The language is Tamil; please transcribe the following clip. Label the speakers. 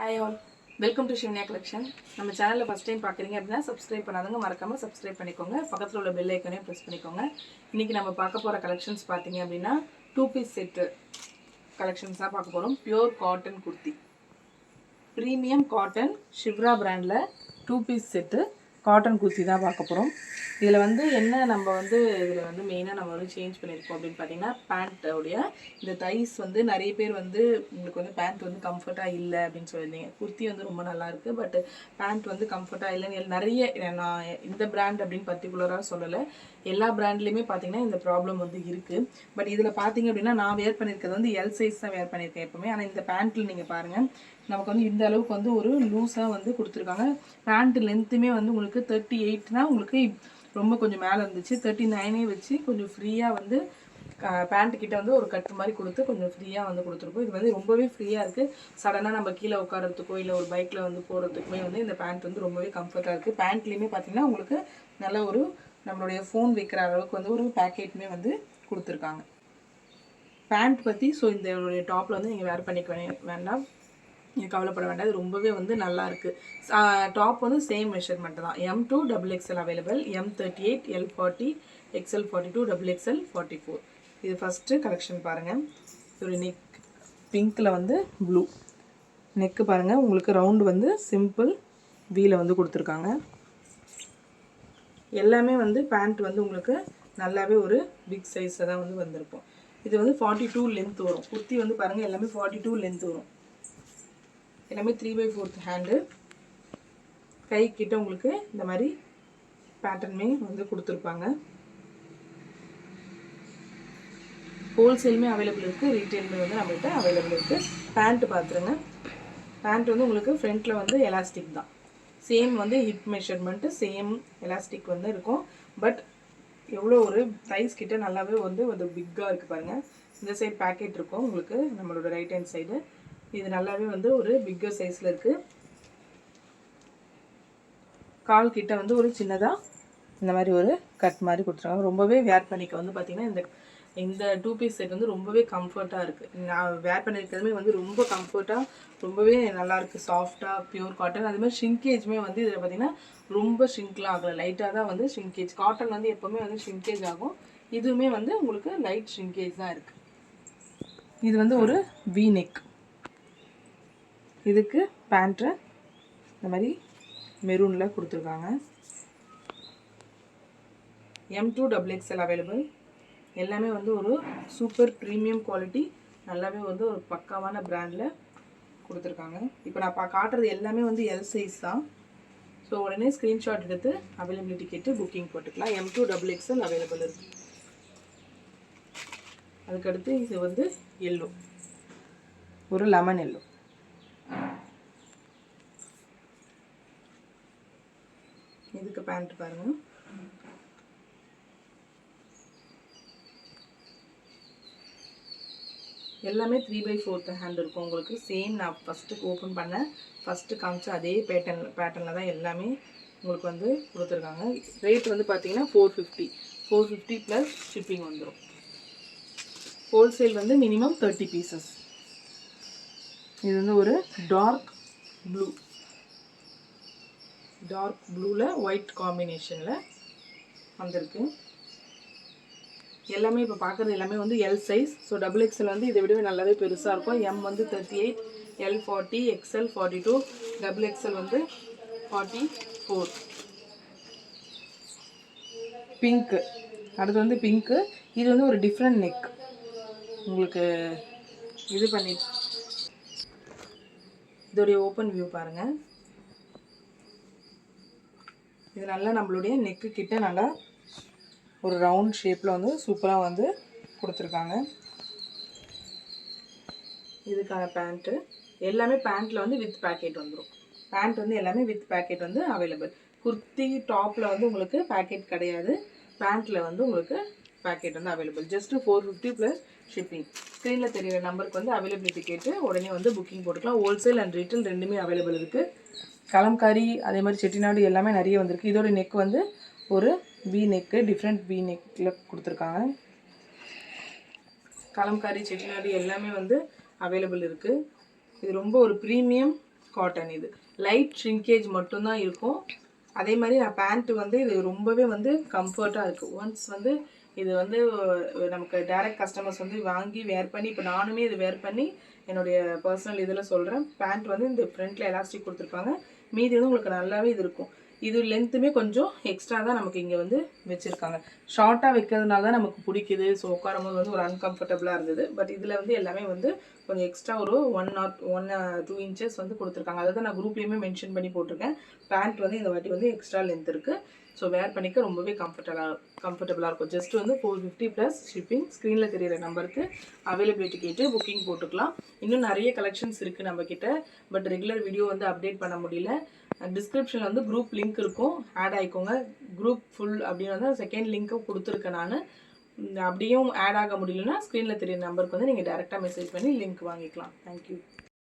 Speaker 1: Hi all, welcome to Shivanya Collection. நம்ம சேனலை ஃபஸ்ட் டைம் பார்க்குறீங்க அப்படின்னா சப்ஸ்கிரைப் பண்ணாதவங்க மறக்காமல் சப்ஸ்கிரைப் பண்ணிக்கோங்க. பக்கத்தில் உள்ள பெல் ஐக்கனையும் ப்ரெஸ் பண்ணிக்கோங்க. இன்றைக்கி நம்ம பார்க்க போகிற கலெக்ஷன்ஸ் பார்த்தீங்க அப்படின்னா 2 பீஸ் செட்டு கலெக்ஷன்ஸ் தான் பார்க்க போகிறோம். Pure cotton kurti, premium cotton Shivra பிராண்டில் 2 பீஸ் செட்டு காட்டன் குர்த்தி தான் பார்க்க போகிறோம். இதில் வந்து என்ன நம்ம வந்து இதில் வந்து மெயினாக நம்ம வந்து சேஞ்ச் பண்ணியிருக்கோம் அப்படின்னு பார்த்தீங்கன்னா பேண்ட்டோடைய இந்த தைஸ் வந்து நிறைய பேர் வந்து உங்களுக்கு வந்து பேண்ட் வந்து கம்ஃபர்ட்டாக இல்லை அப்படின்னு சொல்லியிருந்தீங்க. குர்த்தி வந்து ரொம்ப நல்லாயிருக்கு, பட் பேண்ட் வந்து கம்ஃபர்ட்டாக இல்லைன்னு நிறைய, நான் இந்த பிராண்ட் அப்படின்னு பர்டிகுலராக சொல்லலை, எல்லா பிராண்ட்லேயுமே பார்த்தீங்கன்னா இந்த ப்ராப்ளம் வந்து இருக்குது. பட் இதில் பார்த்தீங்க அப்படின்னா நான் வேர் பண்ணியிருக்கிறது வந்து எல் சைஸ் தான் வேர் பண்ணியிருக்கேன் எப்போவுமே. ஆனால் இந்த பேண்ட்டில் நீங்கள் பாருங்கள், நமக்கு வந்து இந்த அளவுக்கு வந்து ஒரு லூஸாக வந்து கொடுத்துருக்காங்க. பேண்ட் லென்த்துமே வந்து உங்களுக்கு 38னா உங்களுக்கு ரொம்ப கொஞ்சம் மேலே இருந்துச்சு, 39 வச்சு கொஞ்சம் ஃப்ரீயாக வந்து பேண்ட் கிட்ட வந்து ஒரு கட்டு மாதிரி கொடுத்து கொஞ்சம் ஃப்ரீயாக வந்து கொடுத்துருக்கோம். இது வந்து ரொம்பவே ஃப்ரீயாக இருக்குது. சடனாக நம்ம கீழே உட்காரத்துக்கோ இல்லை ஒரு பைக்கில் வந்து போகிறதுக்குமே வந்து இந்த பேண்ட் வந்து ரொம்பவே கம்ஃபர்ட்டாக இருக்குது. பேண்ட்லேயுமே பார்த்தீங்கன்னா உங்களுக்கு நல்ல ஒரு நம்மளுடைய ஃபோன் வைக்கிற அளவுக்கு வந்து ஒரு பேக்கெட்டுமே வந்து கொடுத்துருக்காங்க. பேண்ட் பற்றி இந்த டாப்பில் வந்து நீங்கள் வேர் பண்ணிக்க வேண்டாம், நீங்கள் கவலைப்பட வேண்டாம். இது ரொம்பவே வந்து நல்லா இருக்குது. டாப் வந்து சேம் மெஷர்மெண்ட் தான். M2 XXL available, M38, L40, XL42, XXL 44. இது ஃபஸ்ட்டு கலெக்ஷன் பாருங்கள். ஒரு நெக் பிங்க்கில் வந்து ப்ளூ நெக்கு பாருங்கள். உங்களுக்கு ரவுண்டு வந்து சிம்பிள் வீல வந்து கொடுத்துருக்காங்க. எல்லாமே வந்து பேண்ட் வந்து உங்களுக்கு நல்லாவே ஒரு பிக் சைஸில் தான் வந்து வந்திருக்கும். இது வந்து 42 லென்த் வரும். குர்த்தி வந்து பாருங்கள் எல்லாமே 42 லென்த் வரும். எல்லாமே 3/4 ஹேண்டு. கை கிட்ட உங்களுக்கு இந்த மாதிரி பேட்டர்னுமே வந்து கொடுத்துருப்பாங்க. ஹோல்சேலுமே அவைலபிள் இருக்குது, ரீட்டெயிலுமே வந்து நம்மகிட்ட அவைலபிள் இருக்குது. பேண்ட்டு பார்த்துருங்க. பேண்ட் வந்து உங்களுக்கு ஃப்ரண்ட்டில் வந்து எலாஸ்டிக் தான், சேம் வந்து ஹிப் மெஷர்மெண்ட்டு சேம் எலாஸ்டிக் வந்து இருக்கும். பட் எவ்வளோ ஒரு தைஸ் கிட்ட நல்லாவே வந்து ஒரு பிக்காக இருக்குது பாருங்கள். இந்த சைடு பேக்கெட் இருக்கும் உங்களுக்கு, நம்மளோட ரைட் ஹேண்ட் சைடு. இது நல்லாவே வந்து ஒரு பிக்கர் சைஸில் இருக்குது. கால் கிட்ட வந்து ஒரு சின்னதாக இந்த மாதிரி ஒரு கட் மாதிரி கொடுத்துருக்காங்க. ரொம்பவே வேர் பண்ணிக்க வந்து பார்த்திங்கன்னா இந்த 2 பீஸ் செட் வந்து ரொம்பவே கம்ஃபர்ட்டாக இருக்குது. நான் வேர் பண்ணியிருக்கிறதுமே வந்து ரொம்ப கம்ஃபர்ட்டாக ரொம்பவே நல்லாயிருக்கு. சாஃப்டாக பியூர் காட்டன். அதுமாதிரி ஷ்ரிங்கேஜுமே வந்து இதில் பார்த்திங்கன்னா ரொம்ப ஷ்ரிங்க்லாம் ஆகலை, லைட்டாக தான் வந்து ஷ்ரிங்கேஜ். காட்டன் வந்து எப்போவுமே வந்து ஷ்ரிங்கேஜ் ஆகும், இதுவுமே வந்து உங்களுக்கு லைட் ஷ்ரிங்கேஜ் தான் இருக்குது. இது வந்து ஒரு வி நெக். இதுக்கு பேண்ட்டு இந்த மாதிரி மெரூனில் கொடுத்துருக்காங்க. M2 XXL available. எல்லாமே வந்து ஒரு சூப்பர் ப்ரீமியம் குவாலிட்டி, நல்லாவே வந்து ஒரு பக்காவான பிராண்டில் கொடுத்துருக்காங்க. இப்போ நான் காட்டுறது எல்லாமே வந்து எல் சைஸ் தான். ஸோ உடனே ஸ்க்ரீன்ஷாட் எடுத்து அவைலபிலிட்டி கேட்டு புக்கிங் போட்டுக்கலாம். M2 XXL அவைலபிள் இருக்குது. அதுக்கடுத்து இது வந்து எல்லோ, ஒரு லெமன் எல்லோ. இதுக்கு பேண்ட் பாருங்கள். எல்லாமே 3/4 ஹேண்ட் இருக்கும் உங்களுக்கு. சேம் நான் ஃபஸ்ட்டு ஓப்பன் பண்ண ஃபஸ்ட்டு காமிச்ச அதே பேட்டர்னில் தான் எல்லாமே உங்களுக்கு வந்து கொடுத்துருக்காங்க. ரேட் வந்து பார்த்தீங்கன்னா 450 ப்ளஸ் ஷிப்பிங் வந்துடும். ஹோல்சேல் வந்து மினிமம் 30 பீசஸ். இது வந்து ஒரு டார்க் ப்ளூவில் ஒயிட் காம்பினேஷனில் வந்திருக்கு. எல்லாமே இப்போ பார்க்குறது எல்லாமே வந்து எல் சைஸ். ஸோ XXL வந்து இதை விடவே நல்லாவே பெருசாக இருக்கும். M வந்து 38, L40, XL 42, XXL வந்து 44. பிங்க்கு, அடுத்து வந்து பிங்க்கு. இது வந்து ஒரு டிஃப்ரெண்ட் நெக் உங்களுக்கு. இது பண்ணி இதோடைய ஓப்பன் வியூ பாருங்கள். இது நல்லா நம்மளுடைய நெக்கு கிட்ட நல்லா ஒரு ரவுண்ட் ஷேப்பில் வந்து சூப்பராக வந்து கொடுத்துருக்காங்க. இதுக்கான பேண்ட்டு எல்லாமே பேண்ட்டில் வந்து வித் பேக்கெட் வந்துடும். பேண்ட் வந்து எல்லாமே வித் பேக்கெட் வந்து அவைலபிள். குர்த்தி டாப்பில் வந்து உங்களுக்கு பேக்கெட் கிடையாது, பேண்ட்டில் வந்து உங்களுக்கு பேக்கெட் வந்து அவைலபிள். Just 450 plus shipping. ஸ்க்ரீனில் தெரியிற நம்பருக்கு வந்து அவைலபிலிட்டி கேட்டு உடனே வந்து புக்கிங் போட்டுக்கலாம். ஹோல்சேல் அண்ட் ரீட்டெயில் ரெண்டுமே அவைலபிள் இருக்குது. கலம்காரி அதே மாதிரி செட்டிநாடு எல்லாமே நிறைய வந்திருக்கு. இதோட நெக் வந்து ஒரு வி நெக்கு, டிஃப்ரெண்ட் வி நெக்கில் கொடுத்துருக்காங்க. கலம்காரி செட்டிநாடு எல்லாமே வந்து அவைலபிள் இருக்குது. இது ரொம்ப ஒரு ப்ரீமியம் காட்டன். இது லைட் ஷ்ரிங்கேஜ் மட்டும்தான் இருக்கும். அதே மாதிரி நான் பேண்ட்டு வந்து இது ரொம்பவே வந்து கம்ஃபர்ட்டாக இருக்குது. ஒன்ஸ் வந்து இது வந்து நமக்கு டைரக்ட் கஸ்டமர்ஸ் வந்து வாங்கி வேர் பண்ணி, இப்போ நானுமே இது வேர் பண்ணி என்னுடைய பர்சனல் இதில் சொல்கிறேன். பேண்ட் வந்து இந்த ஃப்ரண்ட்டில் எலாஸ்டிக் கொடுத்துருப்பாங்க, மீதி வந்து உங்களுக்கு நல்லாவே இது இருக்கும். இது லென்த்துமே கொஞ்சம் எக்ஸ்ட்ரா தான் நமக்கு இங்கே வந்து வச்சுருக்காங்க. ஷார்ட்டாக வைக்கிறதுனால தான் நமக்கு பிடிக்குது. ஸோ உட்காரும் போது வந்து ஒரு அன்கம்ஃபர்டபுளாக இருந்தது. பட் இதில் வந்து எல்லாமே வந்து கொஞ்சம் எக்ஸ்ட்ரா ஒரு 1 or 2 inches வந்து கொடுத்துருக்காங்க. அதை தான் நான் குரூப்லேயுமே மென்ஷன் பண்ணி போட்டிருக்கேன். பேண்ட் வந்து இந்த வாட்டி வந்து எக்ஸ்ட்ரா லென்த் இருக்குது. ஸோ வேர் பண்ணிக்க ரொம்பவே கம்ஃபர்டபுளாக இருக்கும். ஜஸ்ட் வந்து 450 ப்ளஸ் ஷிப்பிங். ஸ்க்ரீனில் தெரியிற நம்பருக்கு அவைலபிலிட்டி கேட்டு புக்கிங் போட்டுக்கலாம். இன்னும் நிறைய கலெக்ஷன்ஸ் இருக்குது நம்மக்கிட்ட. பட் ரெகுலர் வீடியோ வந்து அப்டேட் பண்ண முடியல. டிஸ்கிரிப்ஷனில் வந்து குரூப் லிங்க் இருக்கும், ஆட் ஆகிக்கோங்க. குரூப் ஃபுல் அப்படின்னு வந்து செகண்ட் லிங்க்கும் கொடுத்துருக்கேன் நான். அப்படியும் ஆட் ஆக முடியலன்னா ஸ்க்ரீனில் தெரியிற நம்பருக்கு வந்து நீங்கள் டேரெக்டாக மெசேஜ் பண்ணி லிங்க் வாங்கிக்கலாம். தேங்க்யூ.